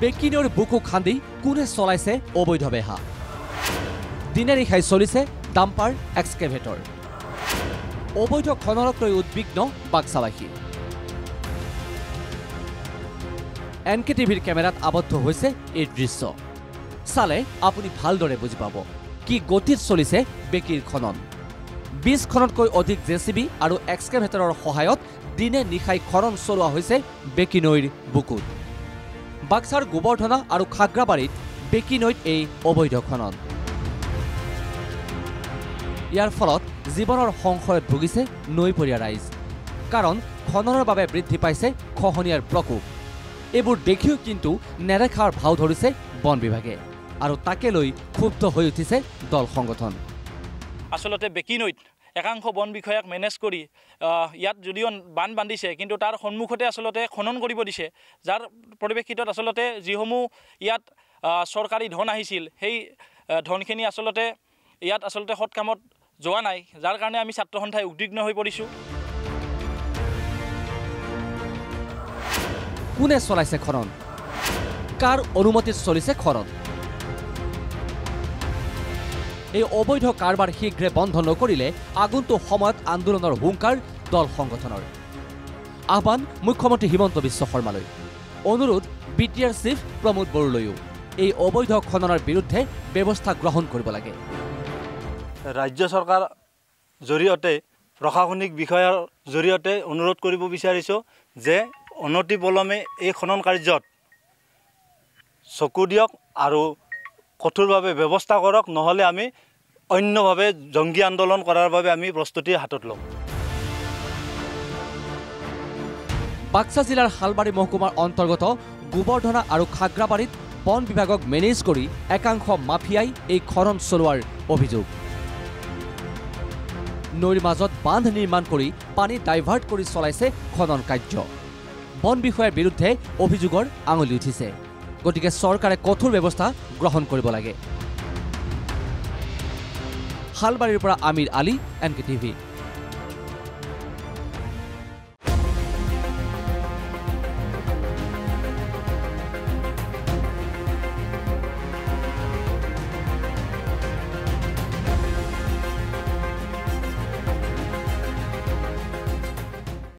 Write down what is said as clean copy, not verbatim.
বেকী নৈৰ বুকু খান্দি কোনে চলাইছে অবৈধ বেহা দিনে নিশাই চলিছে ডাম্পাৰ এক্সকেভেটৰ অবৈধ খননক লৈ উদ্বিগ্ন বাক্সাবাসী NKTVৰ কেমেৰাত আবদ্ধ হৈছে এই দৃশ্য চালে আপুনি ভালদৰে বুজি পাব কি গতিত চলিছে বেকীৰ খনন 20 খনতকৈ অধিক জেচিবি আৰু এক্সকেভেটৰৰ সহায়ত দিনে নিশাই খনন চলোৱা হৈছে বেকী নৈৰ বুকুত বাক্সাৰ গোবৰ্ধনা আৰু খাগ্ৰাবাৰীত বেকী নৈত এই অবৈধ খনন ইয়াৰ ফলত জীৱনৰ সংশয়ত ভুগিছে নৈপৰীয়া ৰাইজ কাৰণ খননৰ বাবে বৃদ্ধি পাইছে খহনীয়াৰ প্ৰকোপ এইবোৰ দেখিও কিন্তু নেদেখাৰ ভাও ধৰিছে বন বিভাগে আৰু তাকে লৈ ক্ষুব্ধ হৈ উঠিছে দল সংগঠন আসলতে বেকী নৈত একাংশ বন বিষয়াক মেনেজ কৰি ইয়াত যদিও বান বান্ধিছে কিন্তু তাৰ সন্মুখতে আসলতে খনন কৰিব দিছে যাৰ পৰিৱেশিতত আসলতে যিসমূহ ইয়াত চৰকাৰী ধন আহিছিল সেই ধনখিনি আসলতে ইয়াত আসলতে সৎ কামত যোৱা নাই যাৰ কাৰণে আমি ছাত্ৰ সন্থাই উদ্বিগ্ন হৈ পৰিছো কোনে চলাইছে খনন কাৰ অনুমতিত চলিছে খনন এই অবৈধ কাৰবাৰ শীঘ্ৰে বন্ধ নকৰিলে আগন্তুক সময়ত আন্দোলনৰ হুংকাৰ দল সংগঠনৰ আহ্বান মুখ্যমন্ত্ৰী হিমন্ত বিশ্ব শৰ্মালৈ অনুৰোধ বিটিআৰ চিফ প্ৰমোদ বড়োলৈও এই অবৈধ খননৰ বিৰুদ্ধে ব্যৱস্থা গ্ৰহণ কৰিব লাগে ৰাজ্য চৰকাৰ জৰিয়তে প্ৰশাসনিক বিষয়াৰ জৰিয়তে অনুৰোধ কৰিব বিচাৰিছোঁ যে অনতি পলমে এই খনন কাৰ্যত চকু দিয়ক আৰু কঠোৰভাৱে ব্যৱস্থা কৰক নহলে আমি অন্যভাৱে জংগী আন্দোলন কৰাৰ বাবে আমি প্ৰস্তুতি হাতত লম বাক্সা জিলাৰ হালবাৰী মহকুমাৰ অন্তৰ্গত গোবৰ্ধনা আৰু খাগ্ৰাবাৰীত বন বিভাগক মেনেজ কৰি একাংশ মাফিয়াই এই খনন চলোৱাৰ অভিযোগ নৈৰ মাজত বান্ধ নিৰ্মাণ কৰি পানী ডাইভাৰ্ট কৰি চলাইছে খনন কাৰ্য বন বিষয়াৰ বিৰুদ্ধে অভিযোগৰ আঙুলি উঠিছে গতিকে চৰকাৰে কঠোৰ ব্যৱস্থা গ্ৰহণ কৰিব লাগে হালবাৰীৰ পৰা আমিৰ আলী NKTV